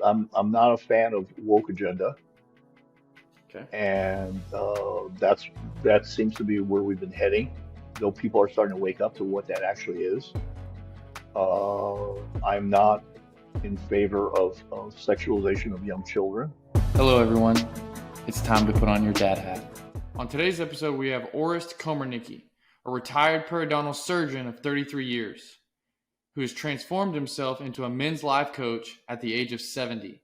I'm not a fan of woke agenda, Okay. and that seems to be where we've been heading. Though people are starting to wake up to what that actually is. I'm not in favor of sexualization of young children. Hello, everyone. It's time to put on your dad hat. On today's episode, we have Orest Komarnicki, a retired periodontal surgeon of 33 years, who has transformed himself into a men's life coach at the age of 70.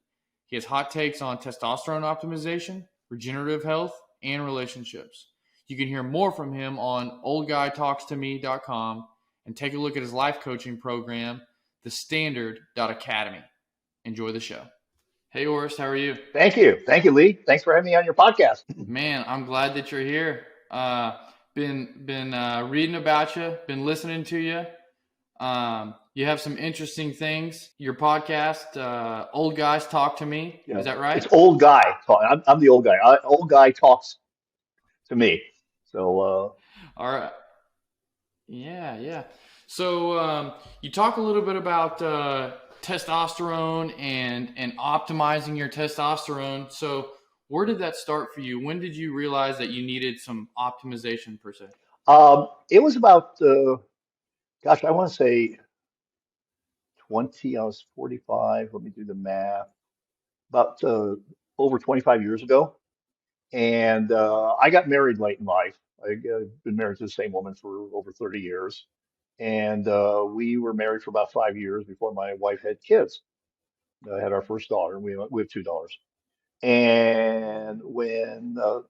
He has hot takes on testosterone optimization, regenerative health, and relationships. You can hear more from him on oldguytalkstome.com and take a look at his life coaching program, thestandard.academy. Enjoy the show. Hey, Orest, how are you? Thank you, Lee. Thanks for having me on your podcast. Man, I'm glad that you're here. Been reading about you, been listening to you. You have some interesting things. Your podcast, Old Guys Talk to Me. Yeah, Is that it's right? old guy talk. I'm the old guy. Old guy talks to me. So All right. Yeah, yeah. So you talk a little bit about testosterone and optimizing your testosterone. So where did that start for you? When did you realize that you needed some optimization per se? it was about gosh, I want to say 20. I was 45. Let me do the math. About over 25 years ago. And I got married late in life. I've been married to the same woman for over 30 years. And we were married for about 5 years before my wife had kids. I had our first daughter. We have two daughters. And when I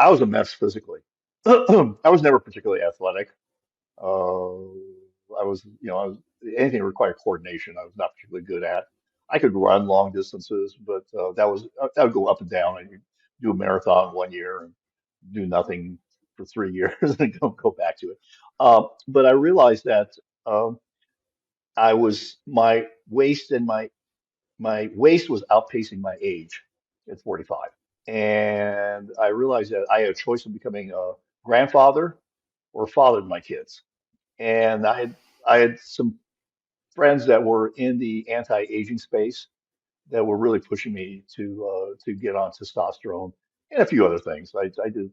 was a mess physically. I was never particularly athletic. Uh, I was anything that required coordination. I was not particularly good at. I could run long distances, but that would go up and down. And you do a marathon 1 year and do nothing for 3 years and go back to it. But I realized that um, I was my waist and my waist was outpacing my age at 45, and I realized that I had a choice of becoming a grandfather or a father to my kids. And I had some friends that were in the anti-aging space that were really pushing me to get on testosterone and a few other things. I did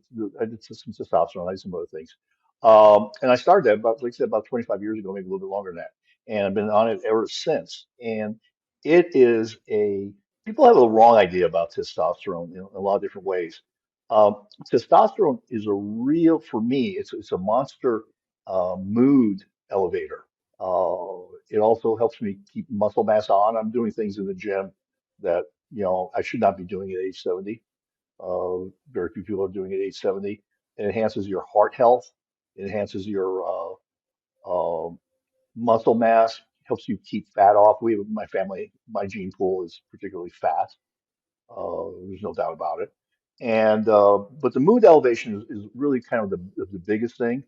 some testosterone, I did some other things. And I started that about, like I said, about 25 years ago, maybe a little bit longer than that. And I've been on it ever since. And it is a people have a wrong idea about testosterone in a lot of different ways. Testosterone is a real, for me, it's a monster mood elevator. It also helps me keep muscle mass on. I'm doing things in the gym that, I should not be doing at age 70. Very few people are doing it at age 70. It enhances your heart health. It enhances your muscle mass, helps you keep fat off. My family, my gene pool is particularly fat. There's no doubt about it. And but the mood elevation is really kind of the biggest thing.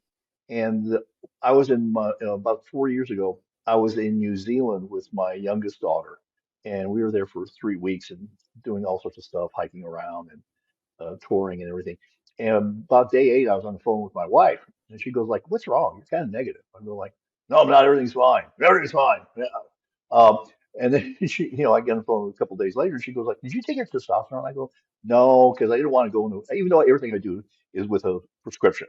And I was about 4 years ago. I was in New Zealand with my youngest daughter, and we were there for 3 weeks and doing all sorts of stuff, hiking around and touring and everything. And about day 8, I was on the phone with my wife, and she goes like, "What's wrong? You're kind of negative." I go like, "No, I'm not. Everything's fine. Everything's fine." Yeah. Um, and then I get on the phone a couple days later, and she goes like, "Did you take your testosterone?" I go, "No, because I didn't want to go into, even though everything I do is with a prescription.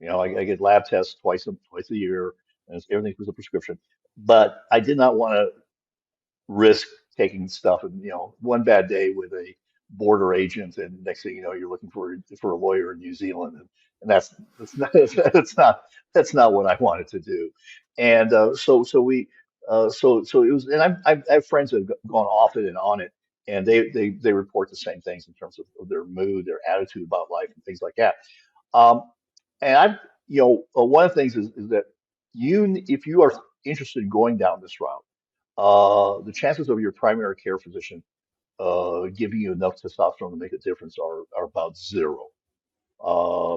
I get lab tests twice a year, and everything's with a prescription. But I did not want to risk taking stuff and one bad day with a border agent and next thing you know you're looking for a lawyer in New Zealand, and that's not that's not what I wanted to do. And so it was, and I have friends that have gone off it and on it, and they report the same things in terms of their mood, their attitude about life and things like that. um and I've one of the things is that if you are interested in going down this route, the chances of your primary care physician giving you enough testosterone to make a difference are about zero.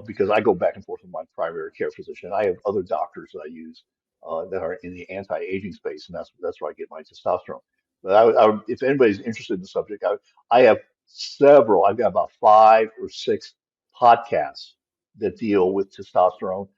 Because I go back and forth with my primary care physician. I have other doctors that I use that are in the anti-aging space, and that's where I get my testosterone. But if anybody's interested in the subject, I have several. I've got about 5 or 6 podcasts that deal with testosterone,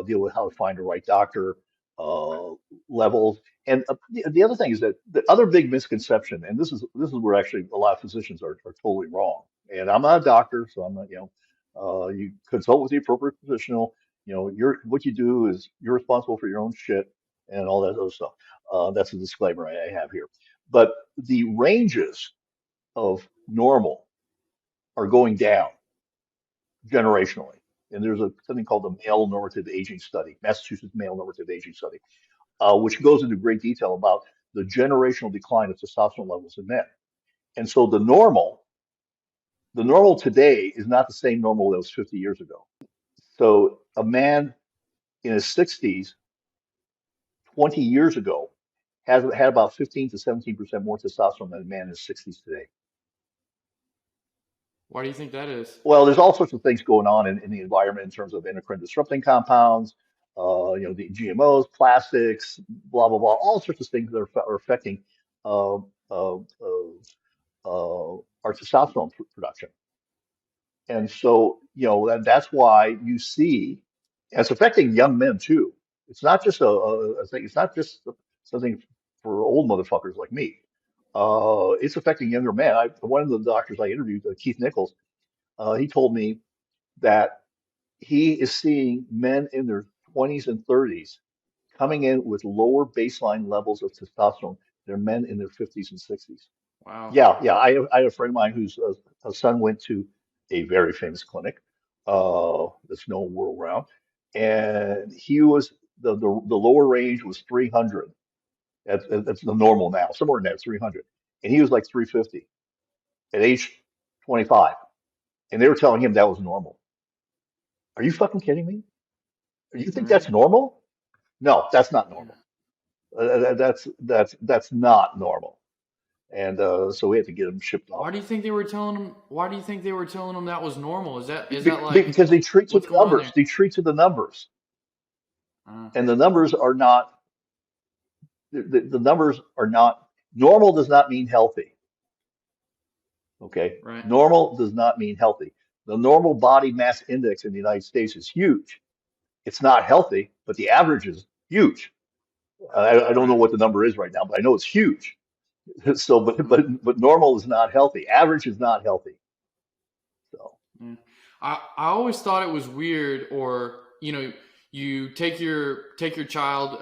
deal with how to find the right doctor, uh, levels. And the other thing is that the other big misconception, and this is where actually a lot of physicians are totally wrong. And I'm not a doctor, so I'm not, you consult with the appropriate professional. You're what you do is you're responsible for your own shit and all that other stuff. That's a disclaimer I have here. But the ranges of normal are going down generationally. And there's something called the male normative aging study, Massachusetts male normative aging study, which goes into great detail about the generational decline of testosterone levels in men. And so the normal today is not the same normal that was 50 years ago. So a man in his 60s, 20 years ago, has had about 15 to 17% more testosterone than a man in his 60s today. Why do you think that is? Well, there's all sorts of things going on in the environment in terms of endocrine disrupting compounds, the GMOs, plastics, blah blah blah, all sorts of things that are affecting uh, uh, our testosterone production. And so, that's why you see, and it's affecting young men too. It's not just a thing. It's not just something for old motherfuckers like me. It's affecting younger men. One of the doctors I interviewed, Keith Nichols, he told me that he is seeing men in their 20s and 30s coming in with lower baseline levels of testosterone than men in their 50s and 60s. Wow. Yeah, yeah. I had a friend of mine whose son went to a very famous clinic that's known world round, and he was the lower range was 300. That's the normal now, somewhere in that 300, and he was like 350 at age 25, and they were telling him that was normal. Are you fucking kidding me? You think Right. that's normal? No, that's not Yeah. normal. That's not normal. And so we had to get him shipped off. Why do you think they were telling them? Why do you think they were telling them that was normal? Is that like Because they treat to what's the going on numbers. there? They treat to the numbers, Uh, and the numbers are not. The numbers are not. Normal does not mean healthy. Okay, right. normal does not mean healthy. The normal body mass index in the United States is huge. It's not healthy, but the average is huge. I don't know Right. what the number is right now, but I know it's huge. So, but Mm, but but normal is not healthy. Average is not healthy. So yeah. I always thought it was weird, or you take your child,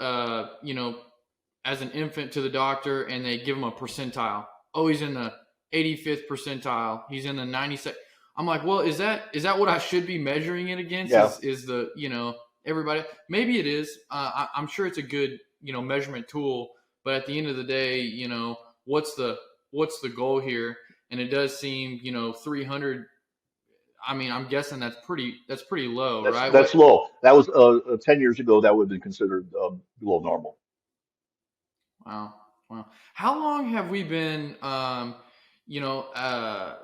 as an infant to the doctor, and they give him a percentile. Oh, he's in the 85th percentile. He's in the 92nd. I'm like, well, is that what I should be measuring it against? yeah, Is the everybody? Maybe it is. I'm sure it's a good measurement tool, but at the end of the day, what's the goal here? And it does seem 300. I mean, I'm guessing that's pretty low, right? that's low. That was 10 years ago. That would have been considered below normal. Wow. Wow. How long have we been,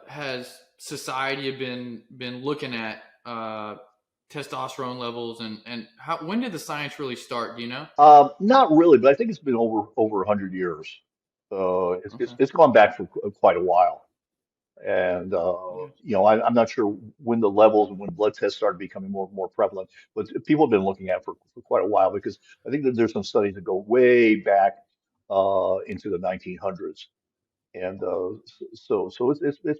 has society been looking at testosterone levels, and when did the science really start? Do you know? Not really, but I think it's been over 100 years. Okay. It's gone back for quite a while. And Yeah. I'm not sure when the levels and when blood tests started becoming more prevalent, but people have been looking at it for quite a while because I think that there's some studies that go way back into the 1900s, and so it's been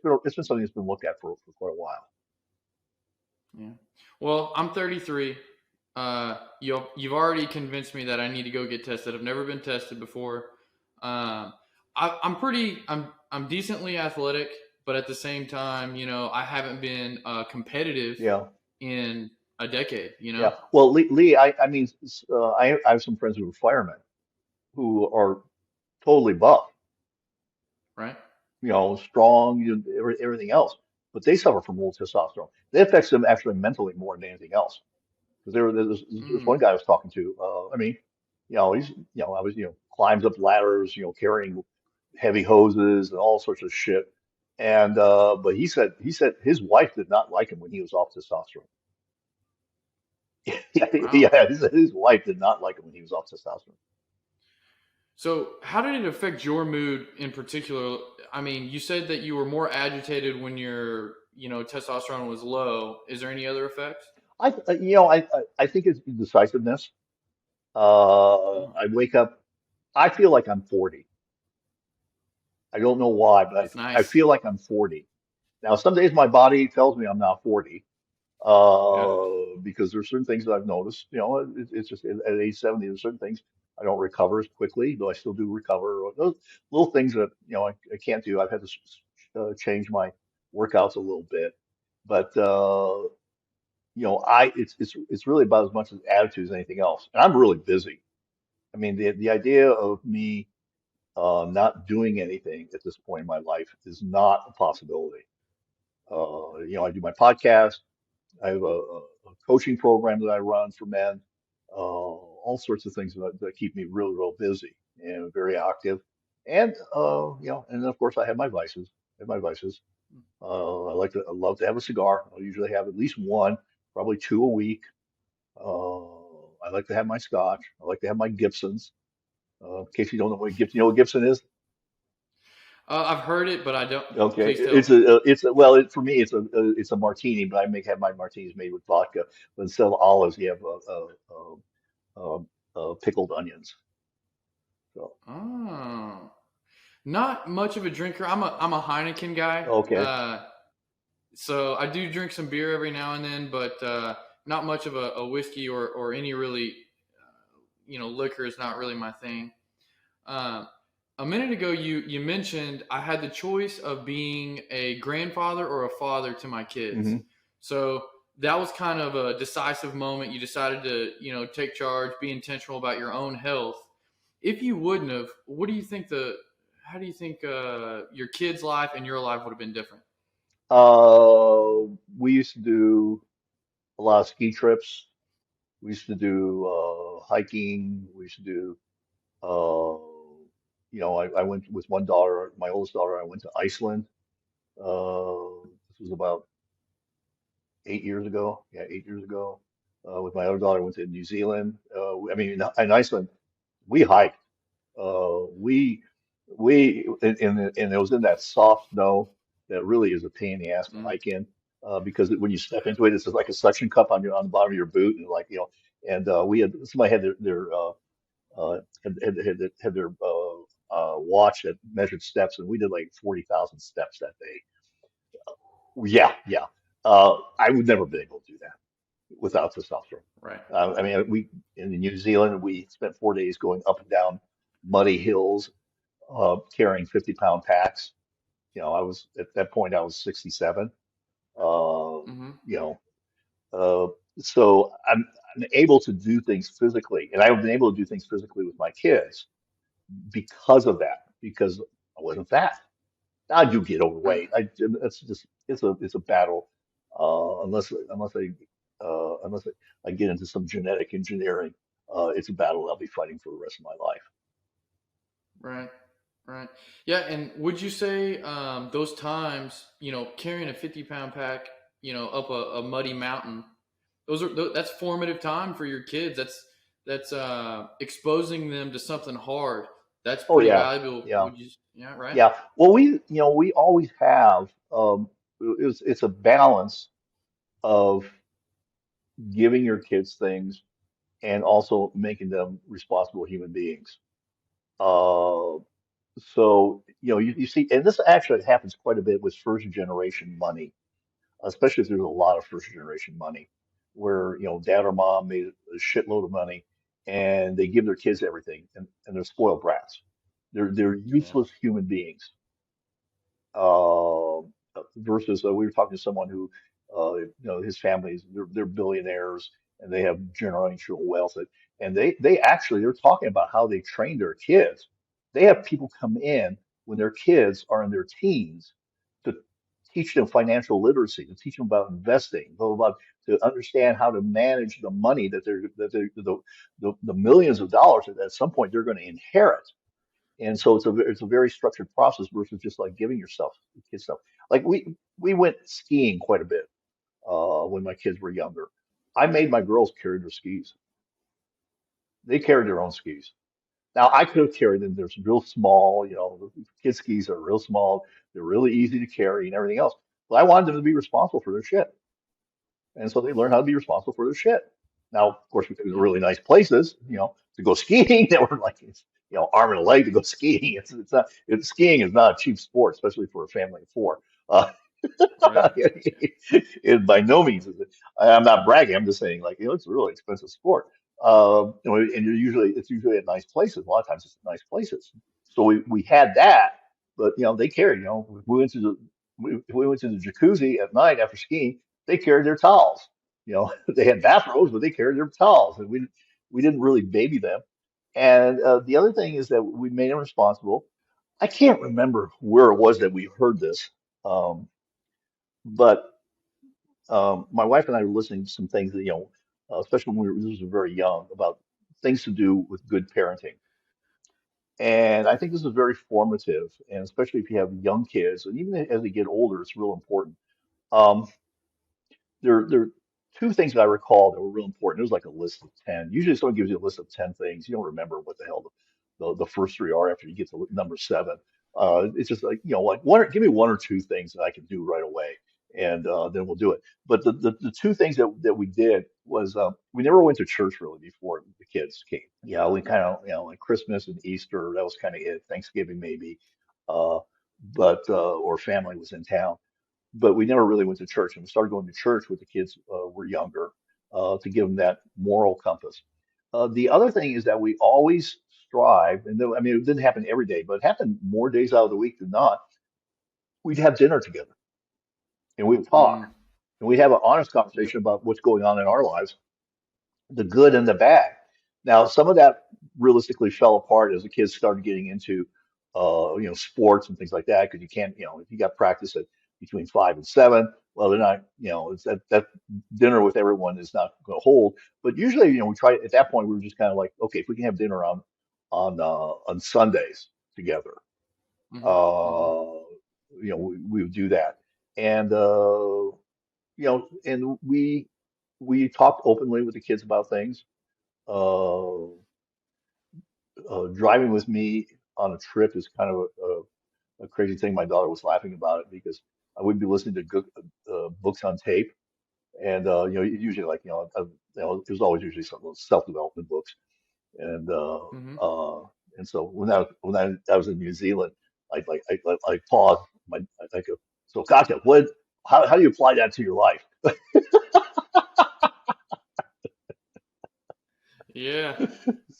something that's been looked at for quite a while. Yeah. Well, I'm 33. You've already convinced me that I need to go get tested. I've never been tested before. I'm decently athletic, but at the same time, I haven't been competitive Yeah, in a decade. yeah. Well, Lee, I mean, I have some friends who are firemen who are totally buff, Right? strong, everything else, but they suffer from low testosterone. It affects them actually mentally more than anything else. Because there's one Mm, guy I was talking to. I mean, he's, I was, climbs up ladders, carrying heavy hoses and all sorts of shit. And but he said his wife did not like him when he was off testosterone. Yeah, wow. yeah, his wife did not like him when he was off testosterone. So, how did it affect your mood in particular? I mean, you said that you were more agitated when your, testosterone was low. Is there any other effects? I think it's decisiveness. I wake up. I feel like I'm 40. I don't know why, but That's I nice. feel like I'm 40. Now, some days my body tells me I'm not 40, Yeah. because there's certain things that I've noticed. It's just at age 70, there's certain things I don't recover as quickly, though I still do recover. Those little things that I can't do. I've had to change my workouts a little bit, but I it's really about as much as attitude as anything else. And I'm really busy. I mean, the idea of me not doing anything at this point in my life is not a possibility. I do my podcast. I have a coaching program that I run for men, all sorts of things that keep me really, real busy and very active. And and then of course I have my vices. I have my vices. I love to have a cigar. I usually have at least one, probably two a week. I like to have my scotch. I like to have my Gibsons. In case you don't know what Gibson, what Gibson is? I've heard it, but I don't. Okay, Please tell me. well, for me it's a martini, but I make have my martinis made with vodka. But instead of olives, you have pickled onions. So Oh, not much of a drinker. I'm a Heineken guy. okay. So I do drink some beer every now and then, but not much of a whiskey or any really, liquor is not really my thing. Uh, a minute ago, you mentioned I had the choice of being a grandfather or a father to my kids. hmm So that was kind of a decisive moment. You decided to, take charge, be intentional about your own health. If you wouldn't have, how do you think your kid's life and your life would have been different? We used to do a lot of ski trips. We used to do hiking. We used to do uh, I went with one daughter, my oldest daughter. I went to Iceland. This was about 8 years ago. Yeah, 8 years ago. With my other daughter, I went to New Zealand. I mean, in Iceland, we hiked. We and it was in that soft snow that really is a pain in the ass to Mm, hike in, because when you step into it, it's just like a suction cup on the bottom of your boot, and like and we had somebody had their watch that measured steps, and we did like 40,000 steps that day. Yeah, yeah. I would never be able to do that without testosterone. right. I mean, we in New Zealand, we spent 4 days going up and down muddy hills, carrying 50-pound packs. I was at that point, I was 67. Uh, Hmm. you know, uh, so I'm able to do things physically, and I've been able to do things physically with my kids because of that, because I wasn't fat. I do get Right. overweight. It's just it's a battle, unless I get into some genetic engineering. It's a battle I'll be fighting for the rest of my life. Right. Right. Yeah. And would you say those times, carrying a 50-pound pack, up a muddy mountain, that's formative time for your kids. That's exposing them to something hard. That's Oh pretty yeah, valuable. yeah, Would you? Yeah. Right. yeah. Well, we always have. It's a balance of giving your kids things and also making them responsible human beings. Uh, you see, and this actually happens quite a bit with first generation money, especially if there's a lot of first generation money, where dad or mom made a shitload of money and they give their kids everything, and they're spoiled brats. They're Yeah. useless human beings. uh, Versus we were talking to someone who, his families, they're billionaires and they have generational wealth. And they actually, they're talking about how they train their kids. They have people come in when their kids are in their teens to teach them financial literacy, to teach them about investing, about to understand how to manage the money the millions of dollars that at some point they're going to inherit. And so it's a very structured process versus just like giving yourself kids stuff. Like we went skiing quite a bit when my kids were younger. I made my girls carry their skis. They carried their own skis. Now I could have carried them. They're real small, kids skis are real small. They're really easy to carry and everything else. But I wanted them to be responsible for their shit. And so they learned how to be responsible for their shit. Now, of course, we took them to Yeah. really nice places, to go skiing that were like, arm and a leg to go skiing. Skiing is not a cheap sport, especially for a family of four. Uh, Right. it by no means is it. I'm not bragging. I'm just saying, like, it's a really expensive sport. And it's usually at nice places. A lot of times it's at nice places. So we had that, but they carried. If we went to the jacuzzi at night after skiing. They carried their towels. They had bathrobes, but they carried their towels, and we didn't really baby them. And the other thing is that we made them responsible. I can't remember where it was that we heard this. Um, but my wife and I were listening to some things that, especially when this was very young, about things to do with good parenting. And I think this is very formative, and especially if you have young kids, and even as they get older, it's real important. Um, there are two things that I recall that were real important. It was like a list of 10. Usually someone gives you a list of 10 things. You don't remember what the hell the first three are after you get to number seven. It's just like, like give me one or two things that I can do right away, and then we'll do it. But the two things that we did was we never went to church really before the kids came. Yeah, we kind of, like Christmas and Easter, that was kind of it. Thanksgiving maybe, uh, but or family was in town, but we never really went to church. And we started going to church when the kids were younger to give them that moral compass. The other thing is that we always strive, and I mean, it didn't happen every day, but it happened more days out of the week than not. We'd have dinner together and we would talk Mm. and we'd have an honest Yep. conversation about what's going on in our lives, the good and the bad. Now, some of that realistically fell apart as the kids started getting into, sports and things like that. Because you can't, if you got practice at between 5 and 7, well, they're not, it's that dinner with everyone is not going to hold. But usually, we try at that point. We were just kind of like, okay, if we can have dinner on Sundays together, Hmm. Hmm. uh, we would do that, and and we talked openly with the kids about things. Uh, Driving with me on a trip is kind of a crazy thing. My daughter was laughing about it because I would be listening to good books on tape, and usually like it was always usually some of those self-development books, and uh, Hmm. uh, and so I was in New Zealand, I paused. I go, so Katya, how do you apply that to your life? Yeah.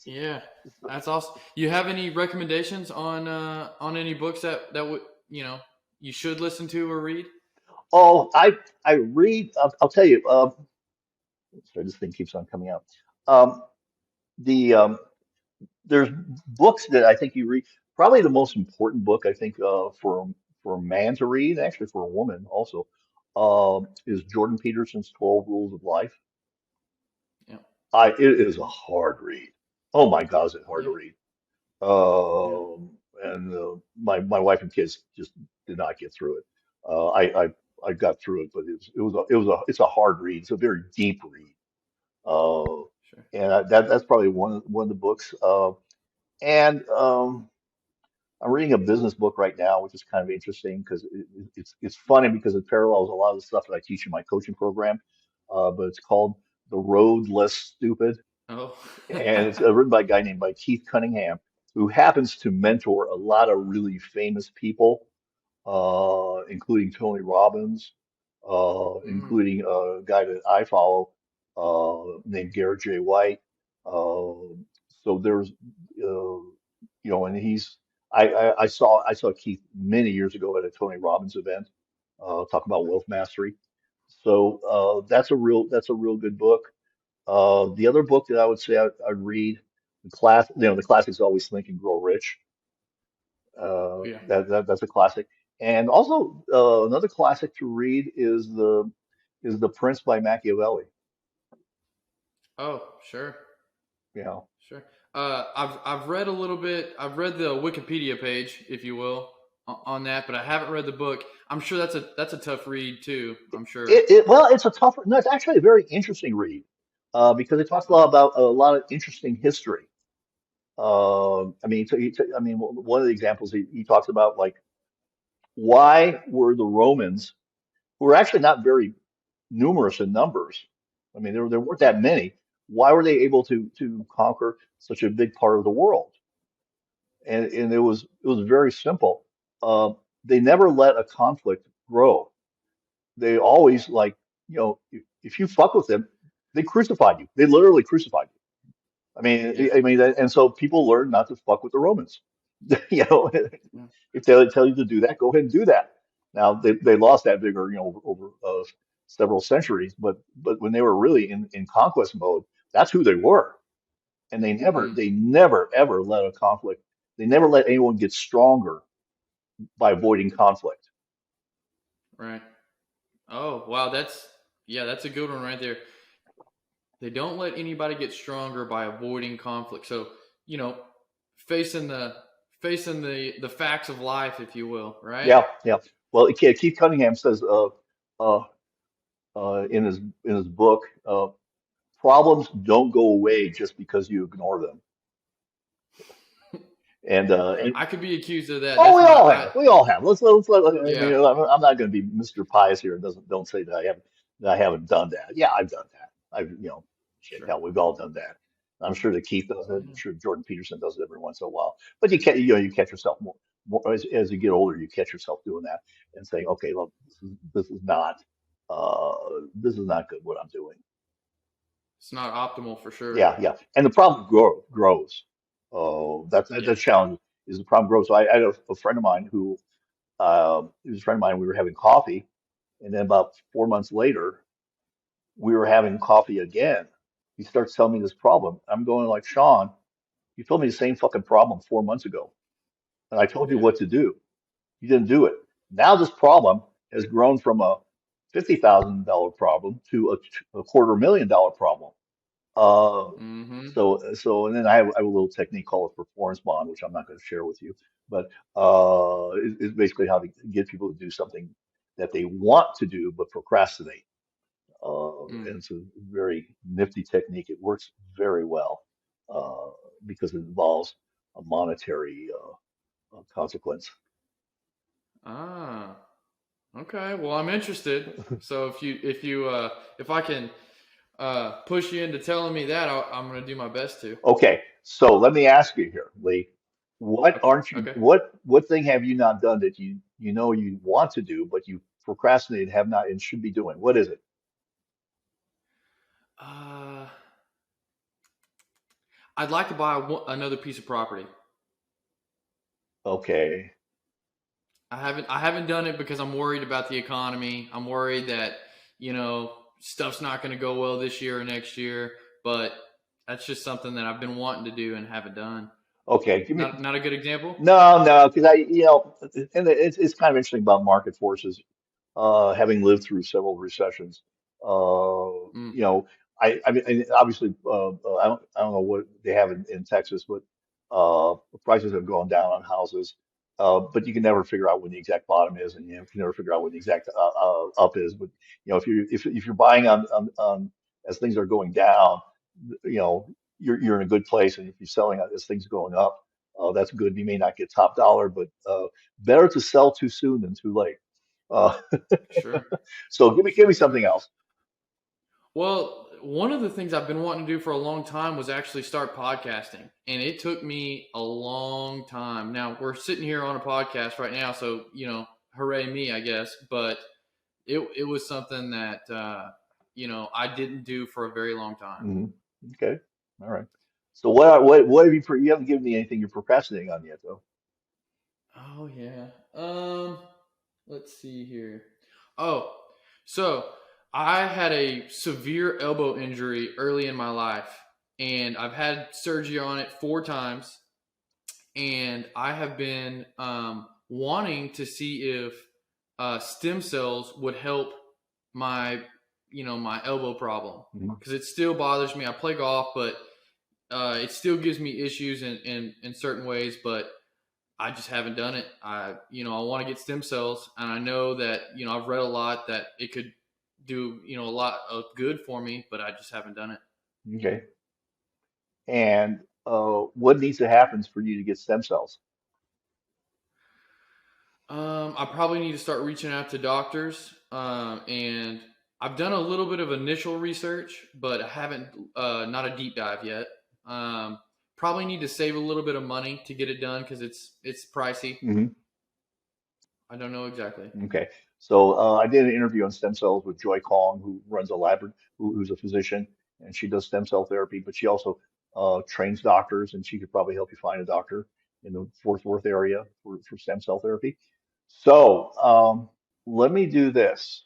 Yeah. That's awesome. You have any recommendations on any books that would you should listen to or read? Oh, I read. I'll tell you. Sorry, this thing keeps on coming out. Um, the There's books that I think you read. Probably the most important book I think for a man to read, actually for a woman also, is Jordan Peterson's 12 Rules of Life. Yeah. It is a hard read. Oh my God, is it hard to Yeah. read? Yeah. And my wife and kids just did not get through it. I got through it, but it's a hard read. It's a very deep read. Uh, Sure. and that's probably one of the books. And I'm reading a business book right now, which is kind of interesting because it's funny because it parallels a lot of the stuff that I teach in my coaching program. But it's called The Road Less Stupid, Oh. and it's written by a guy named by Keith Cunningham, who happens to mentor a lot of really famous people, including Tony Robbins, Mm. including a guy that I follow named Garrett J. White. Uh, so there's, and I saw Keith many years ago at a Tony Robbins event, talking about wealth mastery. So that's a real good book. The other book that I would say I'd read, the classics always Think and Grow Rich. Yeah. That's a classic. And also another classic to read is the Prince by Machiavelli. Oh, sure. You know, Sure. I've read a little bit. I've read the Wikipedia page, if you will, on that, but I haven't read the book. I'm sure that's a tough read too. I'm sure. well, it's a tougher. No, it's actually a very interesting read because it talks a lot Oh. about a lot of interesting history. I mean, I mean, one of the examples he talks about, like, why were the Romans, who were actually not very numerous in numbers. I mean, there weren't that many. Why were they able to conquer such a big part of the world? and it was very simple. Uh, they never let a conflict grow. They always like, if you fuck with them, they crucified you. They literally crucified you. Yeah. I mean, and so people learn not to fuck with the Romans. You know, Yeah. if they tell you to do that, go ahead and do that. Now they lost that vigor, over several centuries, but when they were really in conquest mode, that's who they were, and Mm, they never ever let a conflict. They never let anyone get stronger by avoiding conflict. right. Oh, wow. That's a good one right there. They don't let anybody get stronger by avoiding conflict. So, you know, facing the facing the facts of life, if you will, right? Yeah, yeah. Well, Keith Cunningham says uh, in his book, problems don't go away just because you ignore them. And I could be accused of that. oh, That's we my all I have. We all have. I yeah, mean, I'm not going to be Mr. Pious here and don't say that I haven't done that. Yeah, I've done that. Shit, sure. hell, we've all done that. I'm sure that Keith does it. I'm Yeah. sure Jordan Peterson does it every once in a while. But you catch yourself more as you get older. You catch yourself doing that and saying, okay, look, uh, this is not good what I'm doing. It's not optimal for sure. Yeah, yeah. And the problem grows. That's Yeah. the challenge is the problem grows. So I had a friend of mine who he was a friend of mine. We were having coffee, and then about 4 months later, we were having coffee again. He starts telling me this problem. I'm going like, Sean, you told me the same fucking problem 4 months ago, and I told you Yeah. what to do. You didn't do it. Now this problem has grown from a $50,000 problem to a $250,000 problem. Uh, Mm-hmm. and then I have a little technique called a performance bond, which I'm not going to share with you, but it's basically how to get people to do something that they want to do but procrastinate. Mm. And it's a very nifty technique. It works very well uh, because it involves a monetary consequence. Ah. Okay. Well, I'm interested. So if I can push you into telling me that, I'm going to do my best to. Okay, so let me ask you here, Lee. Okay. Okay. What thing have you not done that you know you want to do, but you procrastinated, have not, and should be doing? What is it? Uh, I'd like to buy another piece of property. Okay, I haven't done it because I'm worried about the economy. I'm worried that, stuff's not going to go well this year or next year, but that's just something that I've been wanting to do and haven't done. okay. Not a good example? No, because and it's kind of interesting about market forces. Having lived through several recessions, Mm, you know, I mean, and obviously, I don't know what they have in Texas, but prices have gone down on houses. But you can never figure out when the exact bottom is, and you can never figure out when the exact up is. But if you're buying on as things are going down, you know, you're in a good place, and if you're selling as things are going up, that's good. You may not get top dollar, but better to sell too soon than too late. Uh, sure. so give me Sure, something sure. else. Well, one of the things I've been wanting to do for a long time was actually start podcasting, and it took me a long time. Now we're sitting here on a podcast right now, so hooray me, I guess. But it was something that I didn't do for a very long time. Hmm. Okay, all right. So what have you haven't given me anything you're procrastinating on yet though? Oh yeah. Let's see here. Oh, so I had a severe elbow injury early in my life, and I've had surgery on it 4 times, and I have been wanting to see if stem cells would help my my elbow problem Mhm. because it still bothers me. I play golf, but it still gives me issues in certain ways, but I just haven't done it. I want to get stem cells, and I know that I've read a lot that it could do a lot of good for me, but I just haven't done it. Okay. And what needs to happen for you to get stem cells? I probably need to start reaching out to doctors, and I've done a little bit of initial research, but I haven't not a deep dive yet. Um, probably need to save a little bit of money to get it done because it's pricey. Hmm. I don't know exactly. Okay. So I did an interview on stem cells with Joy Kong, who runs a lab, who's a physician, and she does stem cell therapy, but she also trains doctors, and she could probably help you find a doctor in the Fort Worth area for stem cell therapy. So let me do this.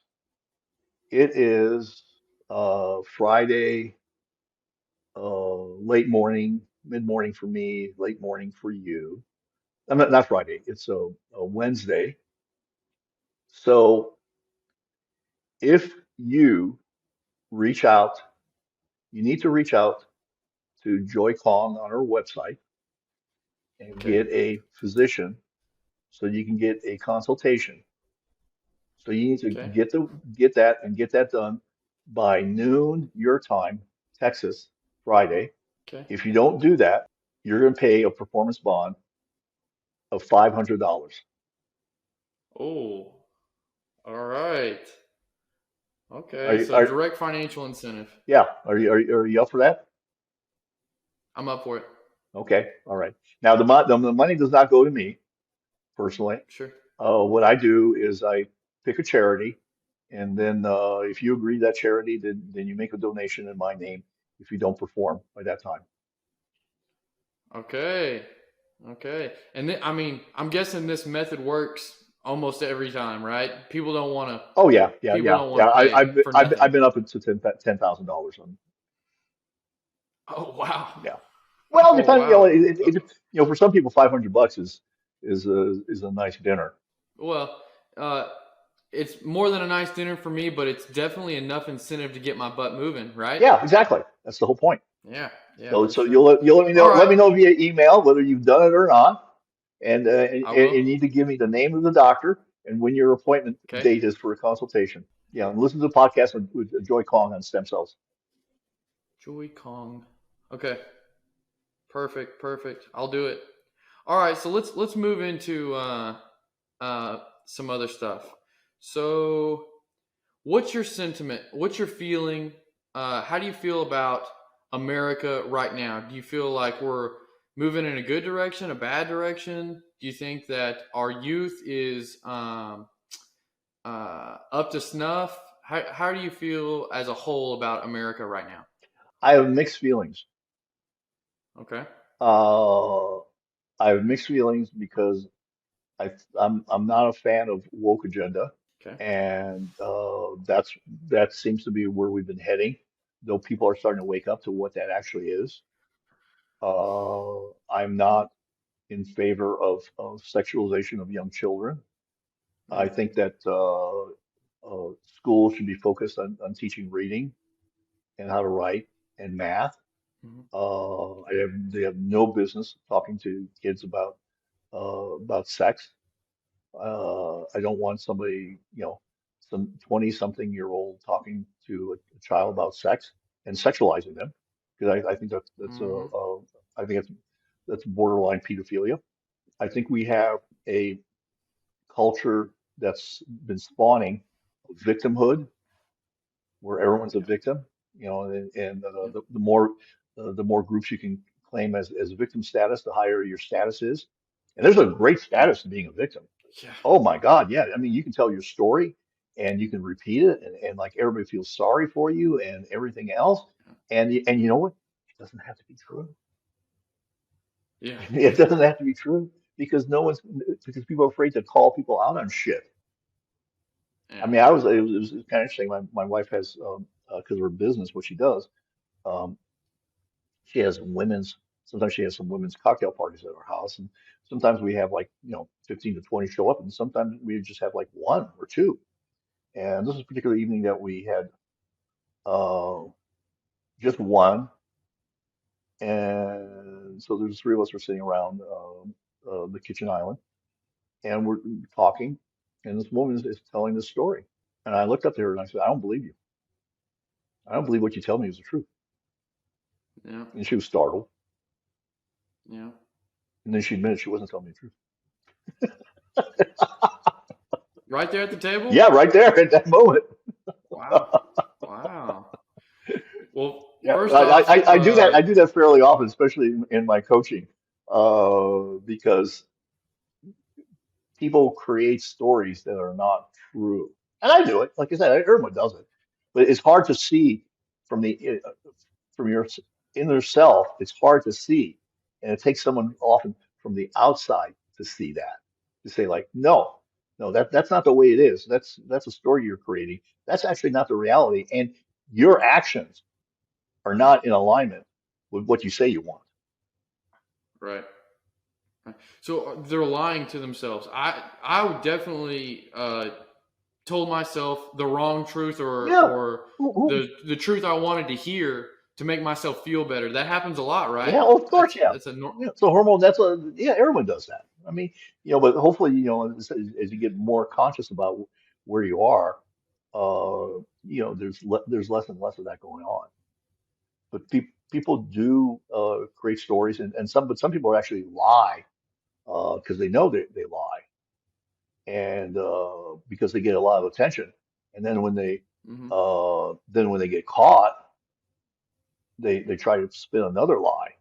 It is Friday, late morning, mid morning for me, late morning for you. I'm not Friday. It's a Wednesday. So if you reach out, you need to reach out to Joy Kong on her website and Okay. get a physician so you can get a consultation. So you need to Okay. get that done by noon your time, Texas, Friday. Okay. If you don't do that, you're going to pay a performance bond of $500. Oh, all right. Are Okay. you, So are, direct financial incentive. yeah, are you up for that? I'm up for it. Okay, all right. Now the money does not go to me personally. Sure. What I do is I pick a charity, and then if you agree to that charity, then you make a donation in my name if you don't perform by that time. Okay. Okay. And then, I mean, I'm guessing this method works almost every time, right? Oh yeah, yeah, People yeah, don't yeah. want to pay for I've nothing. been up to $10,000 on. Oh, wow. Yeah. Well, Oh, depending, wow. for some people, $500 is a nice dinner. Well, uh, it's more than a nice dinner for me, but it's definitely enough incentive to get my butt moving, right? Yeah, exactly. That's the whole point. Yeah. Yeah, So for so sure. you'll All let right. me know via email whether you've done it or not, I and will. you need to give me the name of the doctor and when your appointment Okay. date is for a consultation. Yeah, and listen to the podcast with Joy Kong on stem cells. Joy Kong. Okay. Perfect. Perfect. I'll do it. All right. So let's move into some other stuff. So, what's your sentiment? What's your feeling? How do you feel about America right now? Do you feel like we're moving in a good direction, a bad direction? Do you think that our youth is up to snuff? How do you feel as a whole about America right now? I have mixed feelings. Okay. Uh, I have mixed feelings because I'm not a fan of woke agenda, Okay. and that seems to be where we've been heading. Though people are starting to wake up to what that actually is. I'm not in favor of sexualization of young children. I Yeah. think that schools should be focused on teaching reading and how to write and math. Hmm. They have no business talking to kids about sex. I don't want somebody, some 20-something-year-old talking to a child about sex and sexualizing them, because I think Hmm. I think that's borderline pedophilia. I think we have a culture that's been spawning victimhood, where everyone's a Yeah. victim, and Yeah. the more groups you can claim as victim status, the higher your status is. And there's a great Yeah. status to being a victim. Yeah. Oh my God, yeah. I mean, you can tell your story and you can repeat it, and like everybody feels sorry for you and everything else. And you know what? It doesn't have to be true. Yeah. It doesn't have to be true because because people are afraid to call people out on shit. I Yeah. mean, it was kind of interesting. My wife has, because of her business, what she does, um, she has sometimes she has some women's cocktail parties at our house. And sometimes we have like, 15 to 20 show up, and sometimes we just have like one or two. And this was a particular evening that we had uh, just one. And so there's three of us were sitting around the kitchen island, and we're talking. And this woman is telling this story. And I looked up to her and I said, I don't believe you. I don't believe what you tell me is the truth. Yeah. And she was startled. Yeah. And then she admitted she wasn't telling me the truth. Right there at the table? Yeah, right there at that moment. Wow. Wow. Well, Yeah. first off, I do that. I do that fairly often, especially in my coaching, because people create stories that are not true. And I do it. Like I said, everyone does it. But it's hard to see from the from your inner self. It's hard to see, and it takes someone often from the outside to see that, to say like, no, no, that's not the way it is. That's a story you're creating. That's actually not the reality, and your actions are not in alignment with what you say you want. right. So they're lying to themselves. I would definitely told myself the wrong truth Yeah. or Who, the truth I wanted to hear to make myself feel better. That happens a lot, right? yeah, well, of course, That's yeah. that's a nor- Yeah, so hormone, that's a, yeah, everyone does that. I mean, but hopefully, as you get more conscious about where you are, there's less and less of that going on. But people do create stories, and some people actually lie because they know they lie, and because they get a lot of attention, and Mhm. then when they get caught, they try to spin another lie,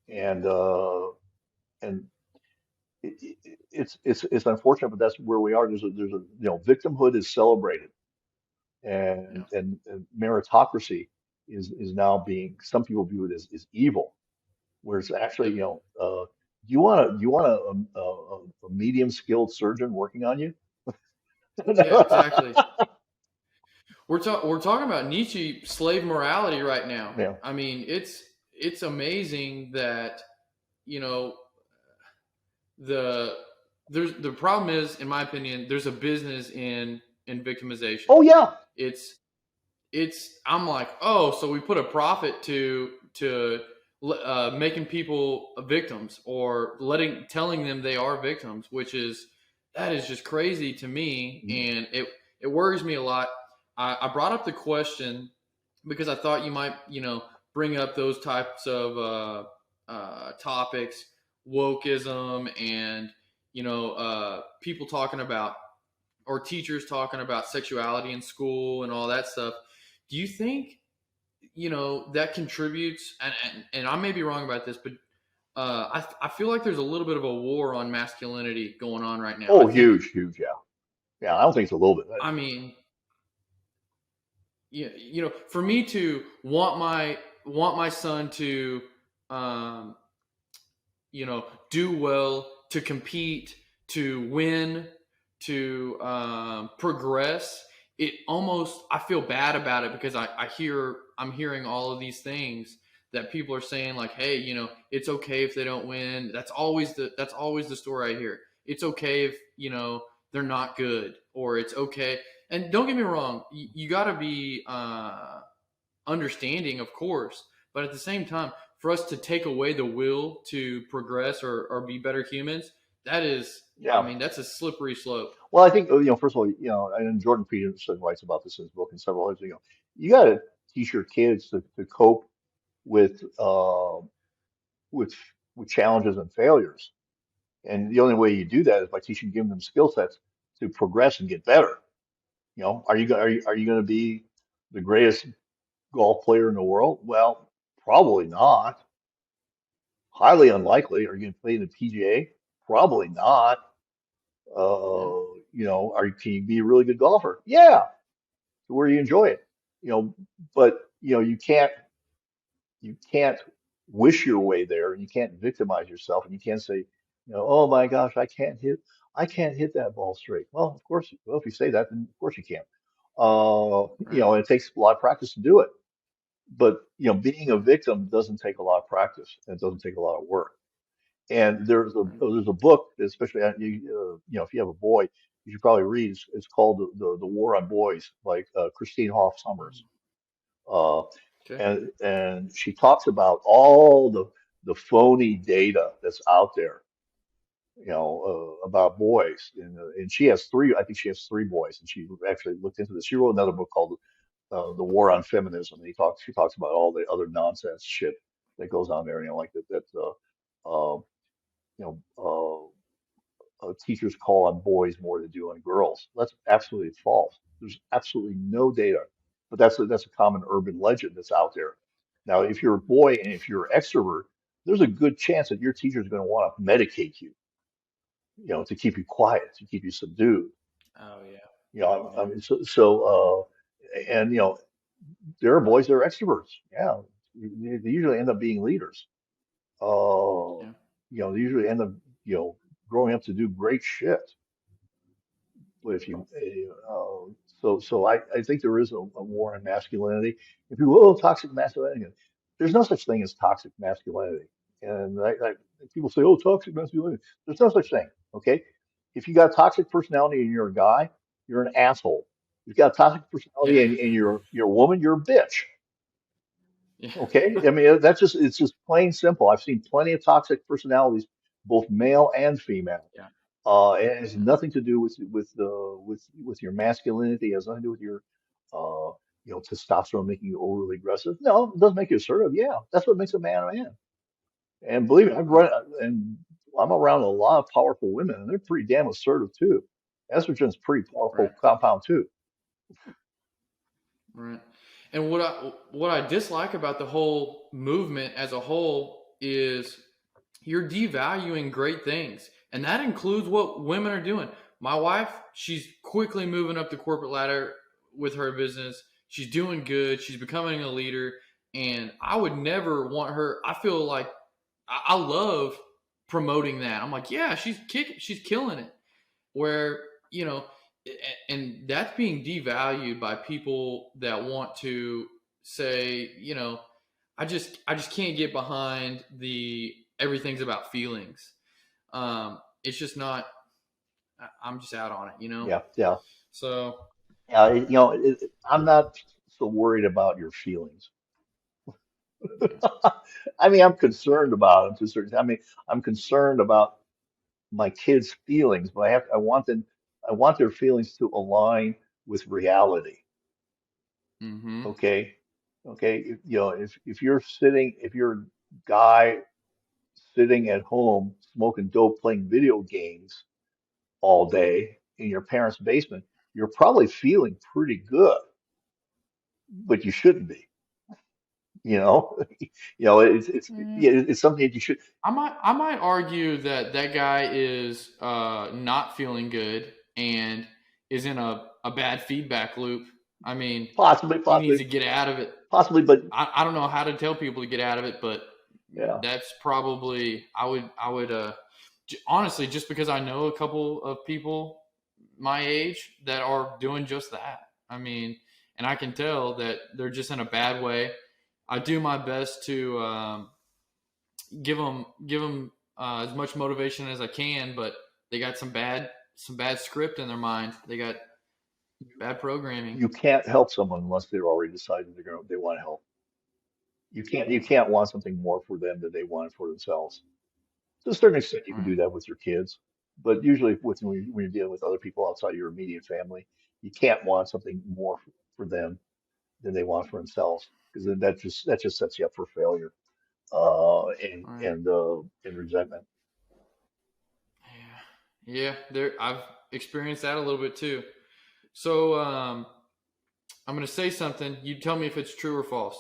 and and it's unfortunate, but that's where we are. There's a victimhood is celebrated, Yeah. and meritocracy is now being, some people view it as evil, whereas actually, Yep. do you want a medium skilled surgeon working on you? Yeah. Exactly. We're talking about Nietzsche slave morality right now. Yeah. I mean, it's amazing that you know the the problem is, in my opinion, there's a business in victimization. Oh yeah. It's I'm like, oh, so we put a profit to making people victims or telling them they are victims, which is that is just crazy to me, and it worries me a lot. I brought up the question because I thought you might bring up those types of topics, wokeism, and people talking about or teachers talking about sexuality in school and all that stuff. Do you think that contributes? And I may be wrong about this, but I feel like there's a little bit of a war on masculinity going on right now. I Oh, think. huge, huge. Yeah. Yeah. I don't think it's a little bit. I mean, yeah, for me to want my son to um, do well, to compete, to win, to progress. It almost I feel bad about it because I'm hearing all of these things that people are saying like, hey, it's okay if they don't win. That's always the story I hear. It's okay if they're not good, or it's okay. And don't get me wrong, you got to be understanding, of course, but at the same time, for us to take away the will to progress or be better humans, that is, I Yeah. mean, that's a slippery slope. Well, I think, first of all, and Jordan Peterson writes about this in his book and several others. You got to teach your kids to cope with with with challenges and failures. And the only way you do that is by giving them skill sets to progress and get better. Are you going to be the greatest golf player in the world? Well, probably not. Highly unlikely. Are you going to play in the PGA? Probably not. Yeah, Can you be a really good golfer? Yeah, to where you enjoy it. But you can't wish your way there, and you can't victimize yourself, and you can't say, oh my gosh, I can't hit that ball straight. Well, of course, well, if you say that, then of course you can't. right. And it takes a lot of practice to do it. But being a victim doesn't take a lot of practice, and it doesn't take a lot of work. And Right. there's a book, especially if you have a boy, you should probably read. It's called the War on Boys, by Christine Hoff Sommers. Uh, Okay. and she talks about all the phony data that's out there, about boys. And she has three. I think she has three boys, and she actually looked into this. She wrote another book called The War on Feminism. And she talks about all the other nonsense shit that goes on there. Like uh, you know, teachers call on boys more than do on girls. That's absolutely false. There's absolutely no data, but that's a common urban legend that's out there. Now, if you're a boy and if you're an extrovert, there's a good chance that your teacher is going to want to medicate you, to keep you quiet, to keep you subdued. Oh yeah, I yeah, mean, and there are boys that are extroverts. Yeah, they usually end up being leaders. Uh, yeah. they usually end up, you know, growing up to do great shit. But if you, I think there is a war on masculinity. If you will, toxic masculinity, there's no such thing as toxic masculinity. And people say, oh, toxic masculinity. There's no such thing. Okay. If you got a toxic personality and you're a guy, you're an asshole. If you've got a toxic Yeah, personality and you're a woman, you're a bitch. yeah, Okay. I mean, it's just plain simple. I've seen plenty of toxic personalities, both male and female. yeah, And it has yeah. nothing to do with your masculinity. It has nothing to do with your uh testosterone making you overly aggressive. No, it does make you assertive. Yeah, that's what makes a man a man. And believe me, Right, and I'm around a lot of powerful women, and they're pretty damn assertive too. Estrogen's pretty right, powerful compound too. right. And what I dislike about the whole movement as a whole is you're devaluing great things, and that includes what women are doing. My wife, she's quickly moving up the corporate ladder with her business. She's doing good. She's becoming a leader, and I would never want her. I feel like I love promoting that. I'm like, yeah, she's killing it. Where you know, and that's being devalued by people that want to say, I just can't get behind the everything's about feelings. It's just not. I'm just out on it. Yeah, yeah, So yeah. I'm not so worried about your feelings. yeah. I mean, I'm concerned about them to a certain. I mean, I'm concerned about my kids' feelings, but I want their feelings to align with reality. Mm-hmm. Okay. Okay. If you're a guy sitting at home smoking dope, playing video games all day in your parents' basement, you're probably feeling pretty good, but you shouldn't be, you know, Mm, yeah, it's something that you should I might argue that that guy is not feeling good and is in a bad feedback loop. I mean, possibly, he needs possibly, to get out of it. possibly, but I don't know how to tell people to get out of it, but yeah, that's probably I would honestly, just because I know a couple of people my age that are doing just that. I mean, and I can tell that they're just in a bad way. I do my best to give them as much motivation as I can, but they got some bad script in their mind. They got bad programming. you can't help someone unless they're already decided they want to help. You can't want something more for them than they want it for themselves. To a certain extent, you can Right, do that with your kids, but usually when you're dealing with other people outside your immediate family, you can't want something more for them than they want for themselves, because then that just sets you up for failure, right. and resentment. Yeah, yeah. There, I've experienced that a little bit too. So I'm going to say something. You tell me if it's true or false.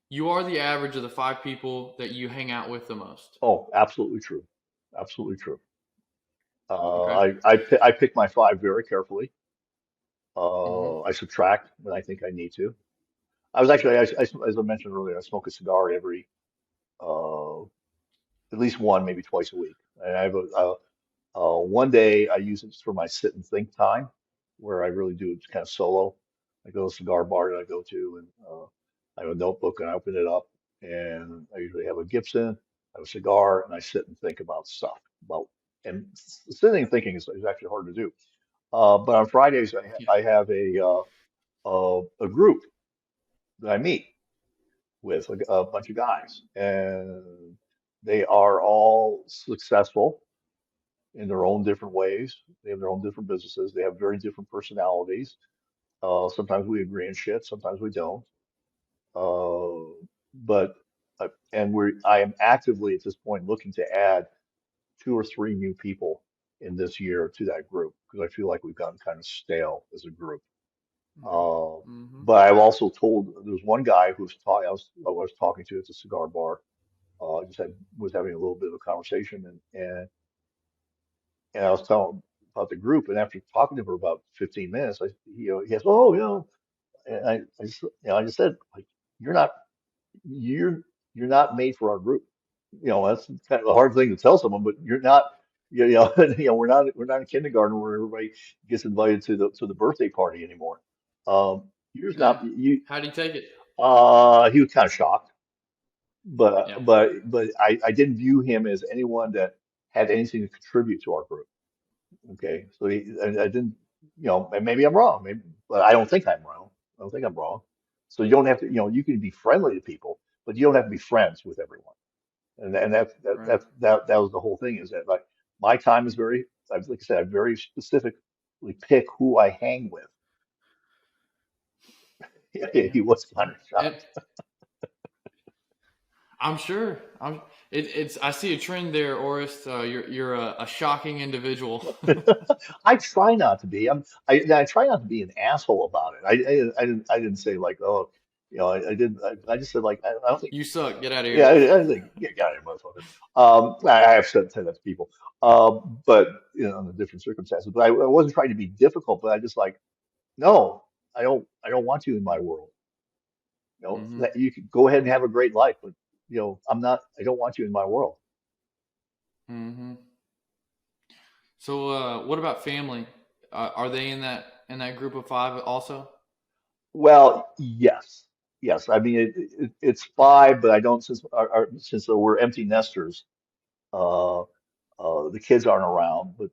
You are the average of the five people that you hang out with the most. Oh, absolutely true, absolutely true. Okay. I pick my five very carefully. Mm-hmm. I subtract when I think I need to. I was actually, as I mentioned earlier, I smoke a cigar every uh, at least one, maybe twice a week. And I have one day I use it for my sit and think time, where I really do it kind of solo. I go to a cigar bar that I go to, and I have a notebook and I open it up, and I usually have a Gibson, I have a cigar, and I sit and think about stuff. About and sitting and thinking is actually hard to do. But on Fridays Yeah. I have a group that I meet with a bunch of guys, and they are all successful in their own different ways. They have their own different businesses. They have very different personalities. Sometimes we agree on shit, sometimes we don't. Uh, but I am actively at this point looking to add two or three new people in this year to that group because I feel like we've gotten kind of stale as a group. Yeah. Uh, Mm-hmm. but I've also told there was one guy who was talking I was talking to at the cigar bar. Just was having a little bit of a conversation, and I was telling him about the group. And after talking to him for about 15 minutes, he goes, "Oh, and I just said, like, you're not, you're, you're not made for our group. That's kind of a hard thing to tell someone, but you're not, we're not in kindergarten where everybody gets invited to the birthday party anymore. You're just Yeah. not, you, How do you take it? he was kind of shocked, but, Yeah. I didn't view him as anyone that had anything to contribute to our group. Okay, so I didn't, and maybe I'm wrong, maybe, but I don't think I'm wrong. I don't think I'm wrong. So you don't have to, you can be friendly to people, but you don't have to be friends with everyone. And Right. that was the whole thing is that like my time is like I said, I very specifically pick who I hang with. Yeah. He was kind Yeah. of And shocked. I'm sure. It's. I see a trend there, Orist. You're a shocking individual. I try not to be. I try not to be an asshole about it. I didn't say like, oh, I didn't. I just said like, I don't think. You suck. Get out of Yeah, here. I think, yeah, got it, motherfucker. I have said that to people, but under different circumstances. But I wasn't trying to be difficult, but I just like, no, I don't want you in my world. Mm-hmm. That you could go ahead and have a great life, but I'm not. I don't want you in my world. Mm-hmm. So, what about family? Are they in that group of five also? Well, yes, yes. I mean, it's five, but I don't since we're empty nesters. Uh, the kids aren't around, but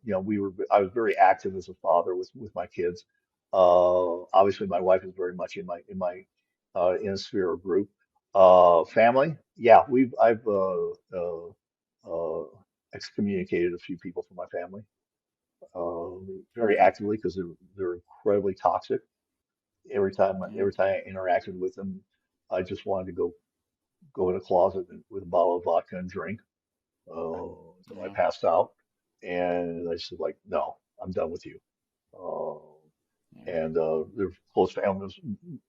I was very active as a father with my kids. Obviously, my wife is very much in a sphere of group. Family, yeah, I've uh, excommunicated a few people from my family very Okay. actively because they're incredibly toxic. Yeah. Every time I interacted with them, I just wanted to go in a closet with a bottle of vodka and drink until I Yeah. passed out. And I said, like, no, I'm done with you. Uh, Yeah. and they're close families,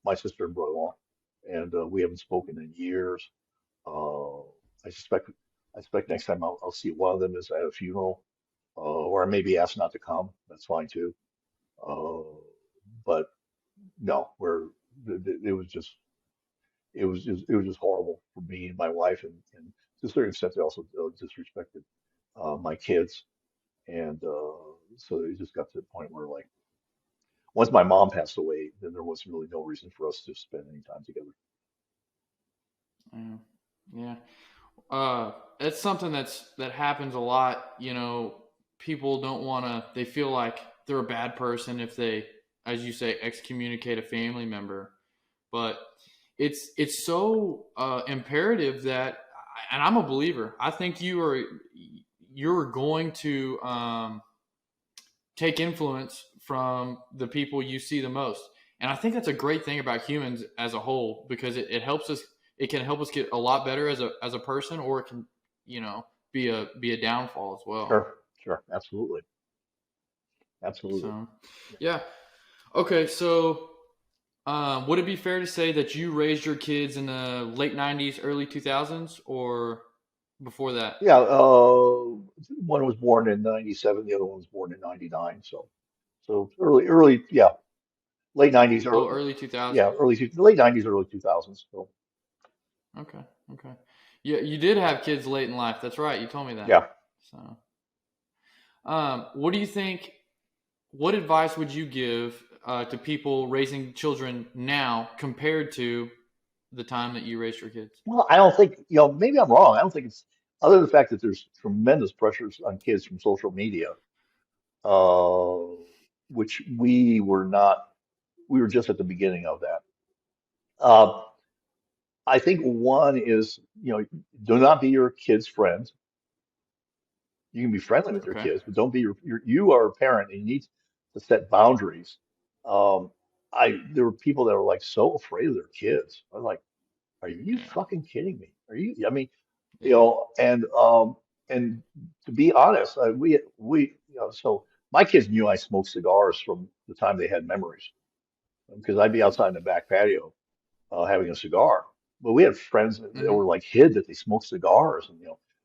my sister and brother-in-law, and we haven't spoken in years. Uh, I suspect I suspect next time I'll see one of them is at a funeral, or I may be asked not to come. That's fine too. Uh, but no, it was just it was just horrible for me and my wife, and to a certain extent they also disrespected my kids, and so it just got to the point where like once my mom passed away, then there was really no reason for us to spend any time together. Yeah. Yeah. It's something that happens a lot. People don't want to. They feel like they're a bad person if they, as you say, excommunicate a family member. But it's so imperative that, and I'm a believer. I think you're going to take influence from the people you see the most. And I think that's a great thing about humans as a whole because it helps us. It can help us get a lot better as a person, or it can, be a downfall as well. Sure, sure, absolutely, absolutely. So, yeah. Okay. So, would it be fair to say that you raised your kids in the late '90s, early 2000s, or before that? Yeah, one was born in '97, the other one was born in '99. So early, yeah, late '90s, Oh, early, early yeah, 2000s. late '90s, early 2000s. So Okay. Okay. Yeah, you did have kids late in life. That's right. You told me that. yeah. So, what do you think? What advice would you give to people raising children now compared to the time that you raised your kids? Well, I don't think, maybe I'm wrong. I don't think it's other than the fact that there's tremendous pressures on kids from social media, uh, which we were not, we were just at the beginning of that. Uh, I think one is, do not be your kid's friend. You can be friendly with your Okay. kids, but don't be you are a parent and you need to set boundaries. Um, there were people that were like so afraid of their kids. I'm like, are you Yeah. fucking kidding me? Are you? I mean, Yeah. and to be honest, so my kids knew I smoked cigars from the time they had memories. because I'd be outside in the back patio having a cigar. But we had friends that Mm-hmm. were like hid that they smoked cigars, and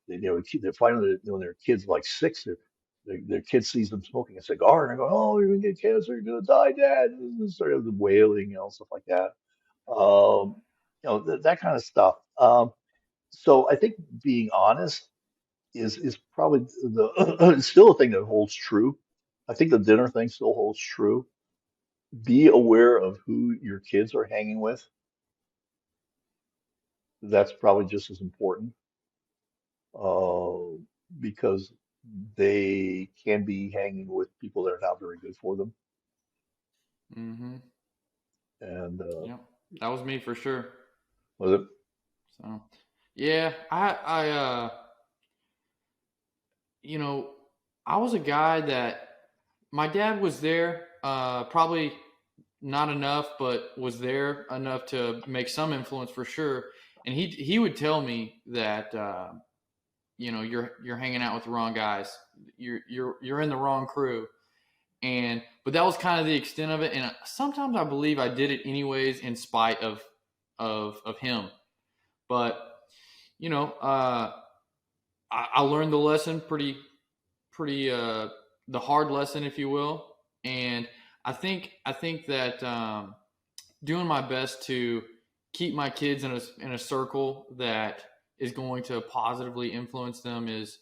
they're finally when their kids like six, their kid sees them smoking a cigar, and they go, "Oh, you're gonna get cancer, you're gonna die, Dad!" And sort of wailing, stuff like that. That kind of stuff. So I think being honest is probably the it's still a thing that holds true. I think the dinner thing still holds true. Be aware of who your kids are hanging with. That's probably just as important uh, because they can be hanging with people that are not very good for them. Mm-hmm. And Yep. That was me for sure. was it? So, yeah, you know, I was a guy that my dad was there, probably not enough, but was there enough to make some influence for sure. And he would tell me that you're hanging out with the wrong guys. You're in the wrong crew. And but that was kind of the extent of it. And sometimes I believe I did it anyways in spite of him. But you know, I learned the lesson pretty the hard lesson, if you will. And I think that doing my best to keep my kids in a circle that is going to positively influence them is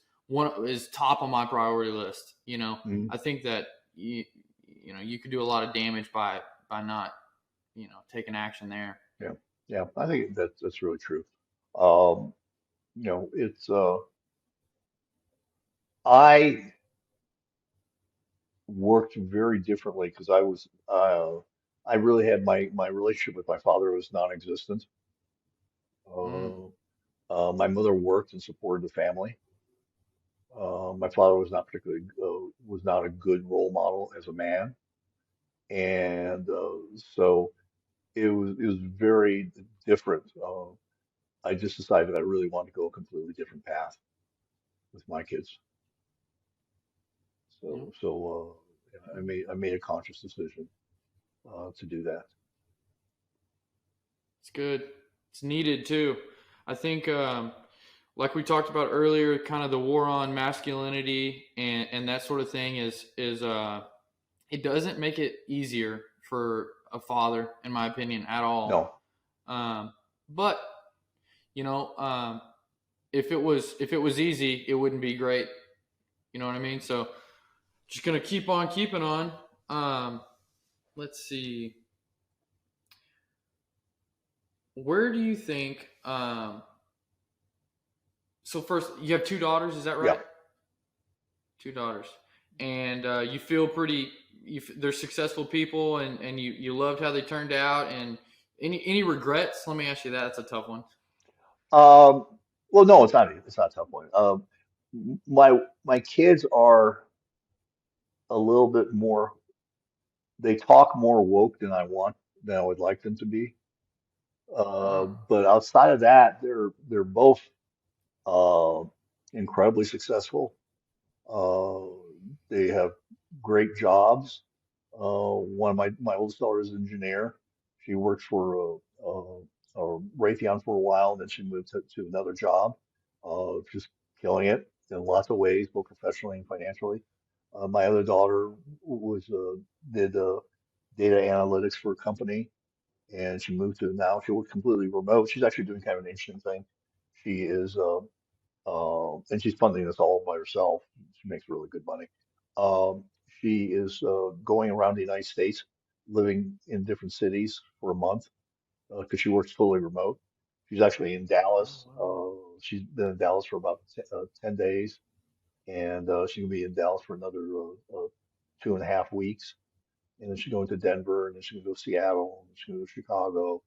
top on my priority list. Mm, I think that you could do a lot of damage by not taking action there. yeah, yeah. I think that's really true. Um, it's I worked very differently because I really had my relationship with my father was non-existent. Mm, My mother worked and supported the family. My father was not a good role model as a man, and so it was very different. I just decided I really wanted to go a completely different path with my kids. yeah, Yeah, I made a conscious decision to do that. it's good. It's needed too. I think, like we talked about earlier, kind of the war on masculinity and that sort of thing is it doesn't make it easier for a father, in my opinion, at all. No, But you know, if it was easy, it wouldn't be great. You know what I mean? So just gonna keep on keeping on. Let's see. Where do you think? So first, you have two daughters. Is that yeah. right? Two daughters, and you feel pretty. They're successful people, and you loved how they turned out. And any regrets? Let me ask you that. That's a tough one. Um, well, no, it's not. It's not a tough one. My kids are a little bit more. They talk more woke than I would like them to be. Oh, But outside of that, they're both uh, incredibly successful. Uh, they have great jobs. One of my oldest daughter is an engineer. She worked for Raytheon for a while, then she moved to another job, just killing it in lots of ways, both professionally and financially. My other daughter was did data analytics for a company, and she moved to now she works completely remote. She's actually doing kind of an interesting thing. She is and she's funding this all by herself. She makes really good money. She is going around the United States, living in different cities for a month because she works fully remote. She's actually in Dallas. wow. She's been in Dallas for about 10 days, and she's gonna be in Dallas for another 2.5 weeks. And then she's going to Denver, and then she's gonna go to Seattle, and she's gonna go to Chicago,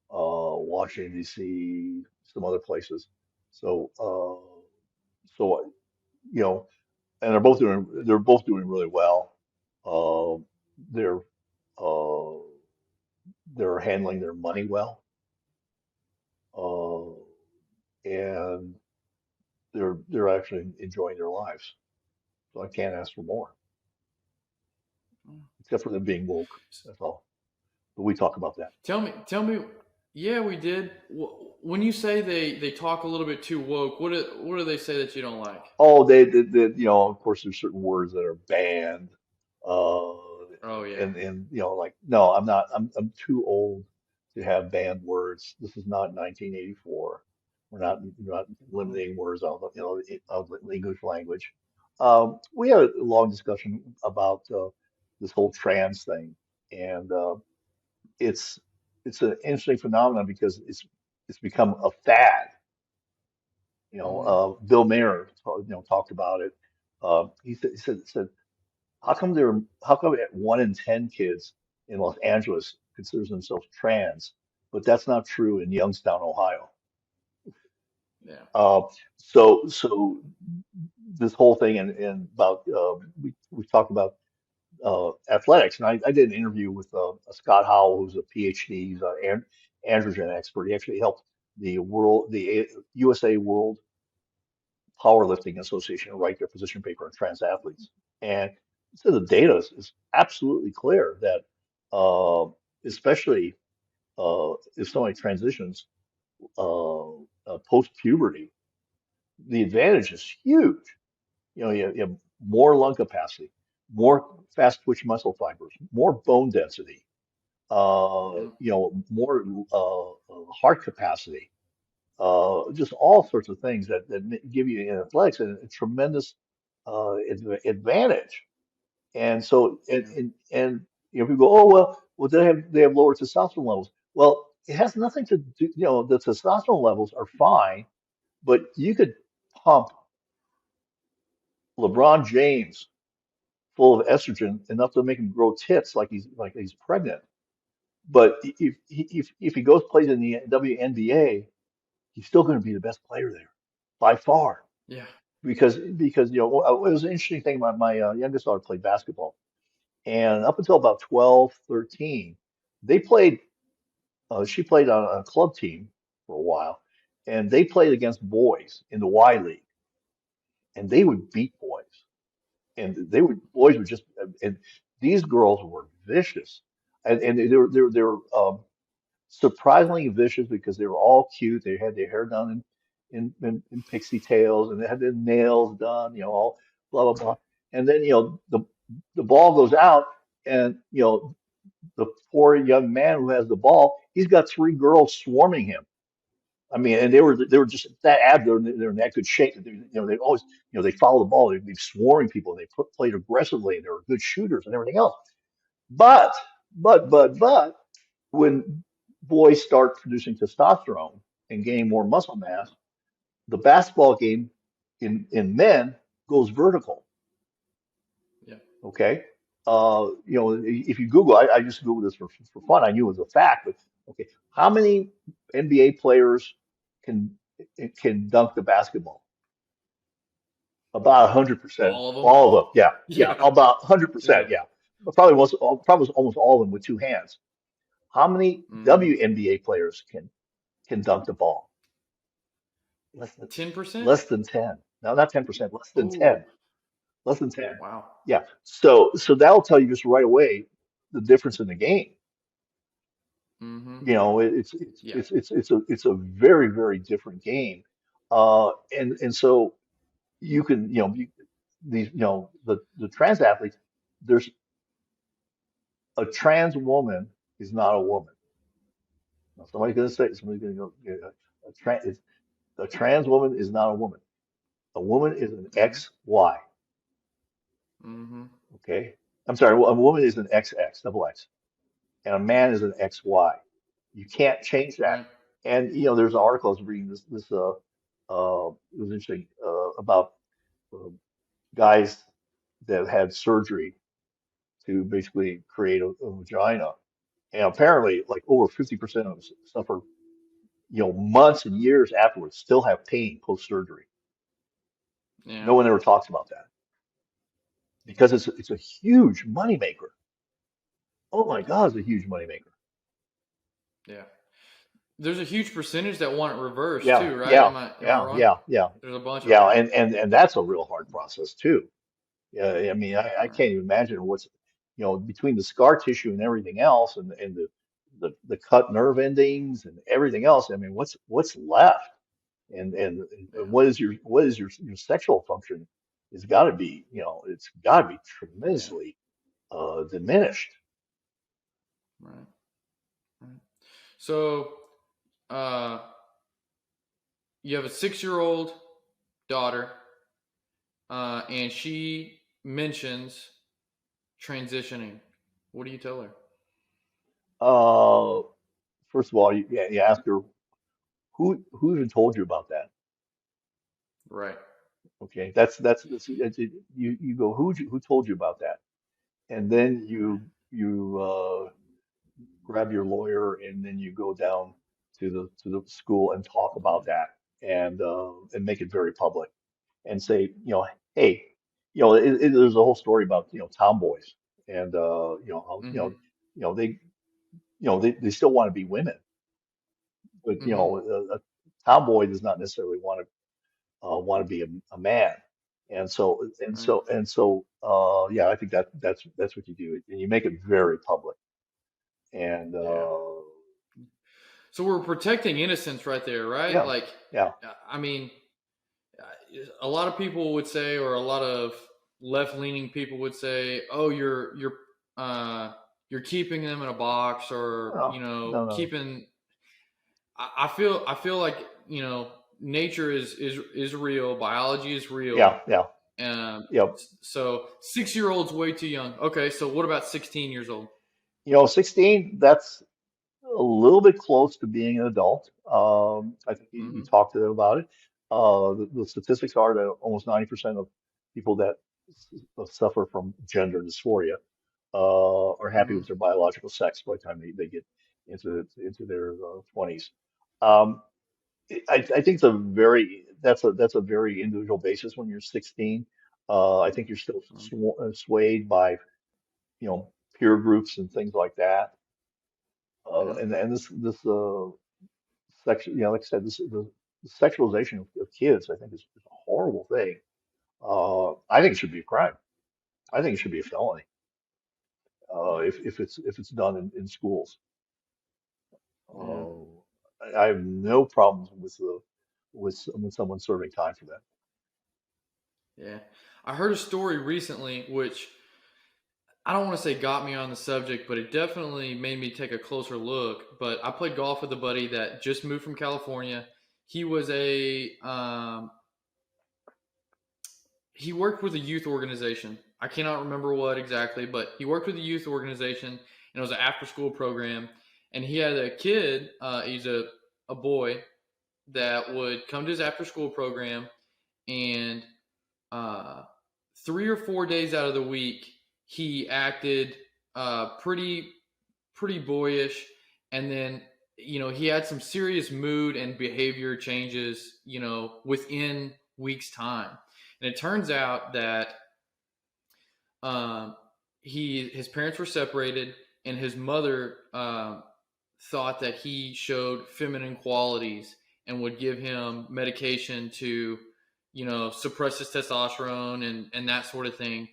Washington D.C., some other places. So, you know, and they're both doing really well. Uh, they're uh, they're handling their money well, uh, and they're actually enjoying their lives. So I can't ask for more, except for them being woke. That's all. But we talk about that. Tell me. Yeah, we did. When you say they talk a little bit too woke, what do they say that you don't like? Oh, of course, there's certain words that are banned, uh, Oh yeah. and like, no, I'm too old to have banned words. This is not 1984. We're not Oh, limiting words on, of the English language. We had a long discussion about this whole trans thing, and it's it's an interesting phenomenon because it's become a fad. mm-hmm. Bill Mayer, talked about it. He said, how come at 1 in 10 kids in Los Angeles considers themselves trans, but that's not true in Youngstown, Ohio. Yeah. Uh, so this whole thing and about we talked about athletics, and I did an interview with Scott Howell, who's a PhD, he's an androgen expert. He actually helped the USA World Powerlifting Association write their position paper on trans athletes. And so the data is absolutely clear that, especially if somebody transitions post puberty, the advantage is huge. You have more lung capacity, more fast twitch muscle fibers, more bone density, Yeah. more heart capacity, just all sorts of things that give you in athletics a tremendous advantage. And so, Yeah. people go, oh well, they have lower testosterone levels. Well, it has nothing to do. The testosterone levels are fine, but you could pump LeBron James full of estrogen enough to make him grow tits like he's pregnant. But if he goes plays in the WNBA, he's still going to be the best player there by far. Yeah. Because it was an interesting thing. My youngest daughter played basketball, and up until about 12, 13, they played. She played on a club team for a while, and they played against boys in the Y League, and they would beat boys, and boys would just and these girls were vicious, and they were surprisingly vicious because they were all cute. They had their hair done in pixie tails, and they had their nails done, all blah blah blah. And then the ball goes out, and the poor young man who has the ball, he's got three girls swarming him. I mean, and they were just that they're in that good shape. They always they follow the ball. They're swarming people. They played aggressively, and they were good shooters and everything else. But but when boys start producing testosterone and gaining more muscle mass, the basketball game in men goes vertical. Yeah. Okay. If you Google, I just Googled this for fun. I knew it was a fact, but okay, how many NBA players can dunk the basketball? About 100%. All of them. All of them. Yeah, yeah, Yeah. about Yeah. 100%. Yeah, but probably almost all of them with two hands. How many Mm-hmm. WNBA players can dunk the ball? Less than 10%. less than 10. No, not 10%, less than Oh. 10. Less than 10. Wow. Yeah. So that'll tell you just right away the difference in the game. Mm-hmm. Yeah. It's a very, very different game. And so you can, these, the trans athletes, there's a trans woman is not a woman. Now, somebody's going to go, yeah, a trans woman is not a woman. A woman is an Mm-hmm. XY. Mm-hmm. Okay. I'm sorry. A woman is an XX, double X, and a man is an XY. You can't change that. Right. And there's an article I was reading it was interesting about uh, guys that had surgery to basically create a vagina, and apparently, like over 50% of them suffer, months and years afterwards, still have pain post surgery. No Yeah. one ever talks about that because it's a huge moneymaker. Oh my God, it's a huge moneymaker. Yeah. There's a huge percentage that want it reversed Yeah, too, right? yeah, Am I yeah, wrong? yeah, yeah, There's a bunch of yeah, them. and that's a real hard process too. Yeah, I mean, I Right. can't even imagine between the scar tissue and everything else, and the the cut nerve endings and everything else. I mean, what's left? And Yeah. what is your sexual function? It's got to be, it's got to be Yeah. tremendously diminished. Right. Right. So, uh, you have a 6-year-old daughter, and she mentions transitioning. What do you tell her? Uh, First of all, you ask her who even told you about that. Right. Okay, you go who told you about that, and then Right. you grab your lawyer and then you go down to the school and talk about Yeah. that and make it very public and say, hey, there's a whole story about tomboys and Mm-hmm. they still want to be women, but Mm-hmm. a tomboy does not necessarily want to be a man. And so and Right. so and so yeah, I think that's what you do. And you make it very public. And Yeah. So we're protecting innocence right there, right? yeah, Like, yeah, I mean, a lot of people would say, or a lot of left-leaning people would say, "Oh, uh, you're keeping them in a box, or no, no, no, keeping." I feel like nature is real, biology is real. yeah, yeah, Um, yeah. so 6-year-olds way too young. Okay, so what about 16 years old? 16, that's a little bit close to being an adult. I think you Mm-hmm. talk to them about it. The statistics are that almost 90% of people that suffer from gender dysphoria are happy Mm-hmm. with their biological sex by the time they get into their 20s. Um, I think that's a very individual basis when you're 16. I think you're still swayed by peer groups and things like that. Yeah. And this section, like I said, the sexualization of kids, I think, is a horrible thing. I think it should be a crime. I think it should be a felony Yeah. if it's done in schools. Yeah. Uh, I have no problems with someone serving time for that. Yeah. I heard a story recently, which I don't want to say got me on the subject, but it definitely made me take a closer look. But I played golf with a buddy that just moved from California. He was he worked with a youth organization. I cannot remember what exactly, but he worked with a youth organization, and it was an after school program. And he had a kid. He's a boy that would come to his after school program, and uh, 3 or 4 days out of the week, he acted pretty boyish, and then he had some serious mood and behavior changes, within weeks time. And it turns out that um, his parents were separated, and his mother thought that he showed feminine qualities and would give him medication to, suppress his testosterone and that sort of thing.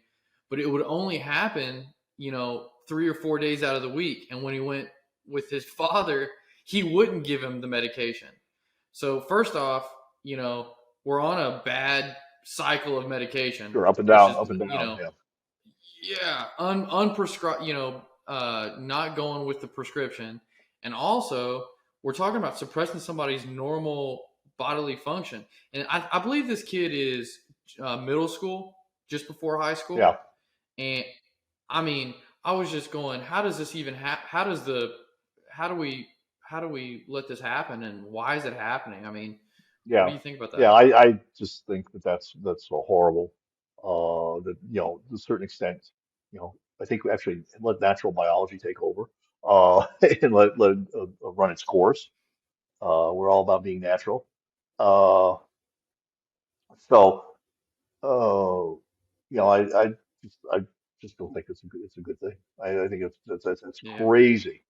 But it would only happen, 3 or 4 days out of the week. And when he went with his father, he wouldn't give him the medication. So first off, you know, we're on a bad cycle of medication, Sure, up and which down, is, up and down. Yeah, yeah, unprescribed, not going with the prescription. And also, we're talking about suppressing somebody's normal bodily function. And I believe this kid is middle school, just before high school. yeah, And I mean, I was just going, how does this even happen? How do we, how do we let this happen? And why is it happening? I mean, what yeah, do you think about yeah. that? I just think that's so horrible. That to a certain extent, I think we actually let natural biology take over. And let it run its course. We're all about being natural. Uh, so uh, I just don't think it's a good thing. I think that's Yeah. crazy.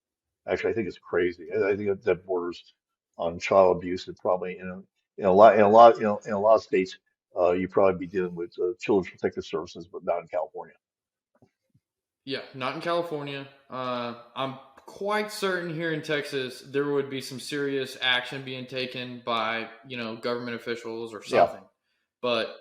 Actually, I think it's crazy. I think that borders on child abuse. And probably in a lot of states, you'd probably be dealing with Children's Protective Services, but not in California. Yeah, not in California. I'm quite certain here in Texas there would be some serious action being taken by government officials or Yeah, something. But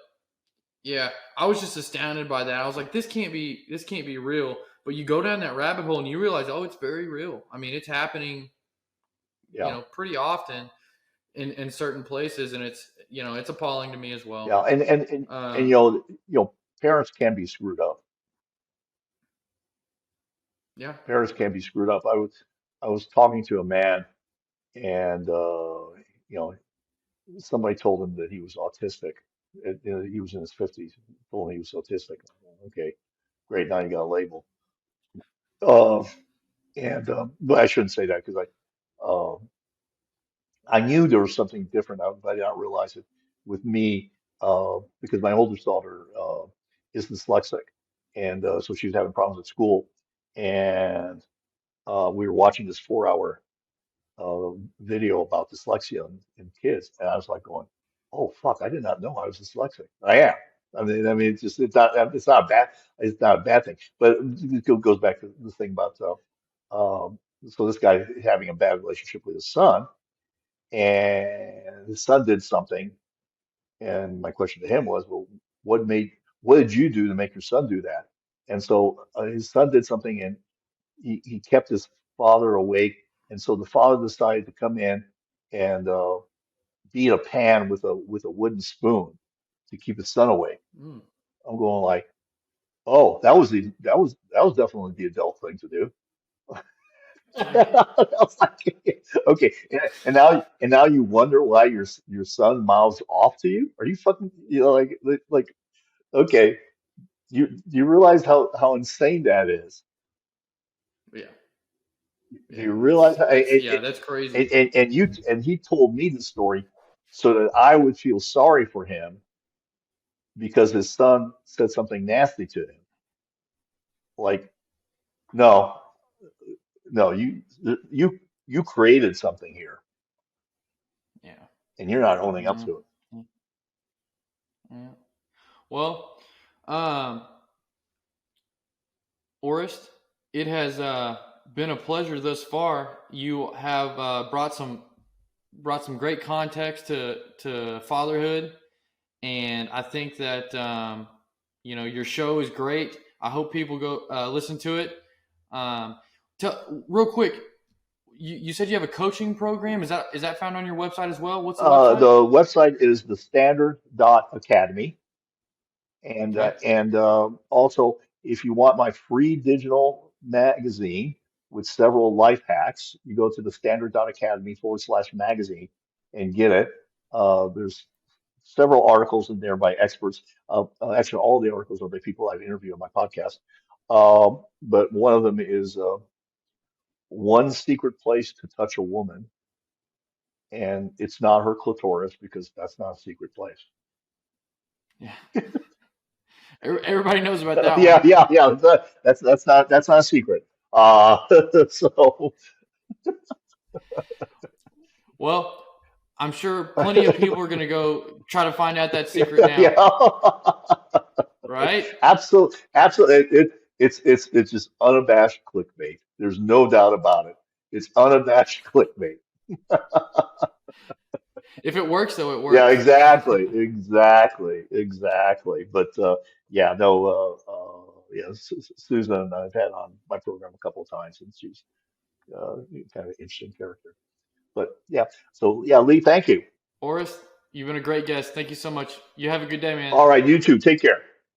yeah, I was just astounded by that. I was like, this can't be real. But you go down that rabbit hole and you realize, oh, it's very real. I mean, it's happening, yeah, pretty often in certain places, and it's appalling to me as yeah. well. And Um, parents can be screwed up. yeah. Parents can be screwed up. I was talking to a man, and somebody told him that he was autistic. He was in his 50s. Told him he was autistic. Okay, great. Now you got a label. Uh, and but I shouldn't say that because uh, I knew there was something different, but I did not realize it with me because my oldest daughter is dyslexic, and so she was having problems at school, and we were watching this 4 hour video about dyslexia in kids, and I was like going, "Oh fuck, I did not know I was dyslexic. I am. I mean, it's not a bad thing, but it goes back to the thing about so this guy having a bad relationship with his son, and his son did something, and my question to him was, well, what did you do to make your son do that? And so his son did something, and he kept his father awake, and so the father decided to come in and beat a pan with a wooden spoon to keep his son awake. Mm, I'm going like, oh, that was definitely the adult thing to do. right. I was like, okay, and now you wonder why your son mouths off to you? Are you fucking like okay? You realize how insane that is? Yeah. Do you Yeah. realize That's crazy. and he told me the story so that I would feel sorry for him because his son said something nasty to him. Like, no, no, you created something here Yeah. and you're not owning up Mm, to it. yeah. Well, um, Orist, it has been a pleasure thus far. You have brought some great context to fatherhood, and I think that your show is great. I hope people go listen to it. Um, Real quick, you said you have a coaching program. Is that found on your website as well? What's the The website? website is the standard dot academy. Okay. And also, if you want my free digital magazine with several life hacks, you go to the standard.academy/magazine and get it. There's several articles in there by experts. Actually, all the articles are by people I've interviewed on my podcast. But one of them is one secret place to touch a woman, and it's not her clitoris because that's not a secret place. Yeah. Everybody knows about that one. Yeah, yeah, yeah. That's not a secret. So Well, I'm sure plenty of people are going to go try to find out that secret yeah, now, yeah. right? Absolutely, absolutely. It's just unabashed clickbait. There's no doubt about it. It's unabashed clickbait. If it works, though, it Yeah, works. exactly, exactly, exactly. But yeah, no, yeah, Susan I've had on my program a couple of times, and she's kind of an interesting character. But yeah, so yeah, Lee, thank you. Oris, you've been a great guest. Thank you so much. You have a good day, man. All right, you too. Take care.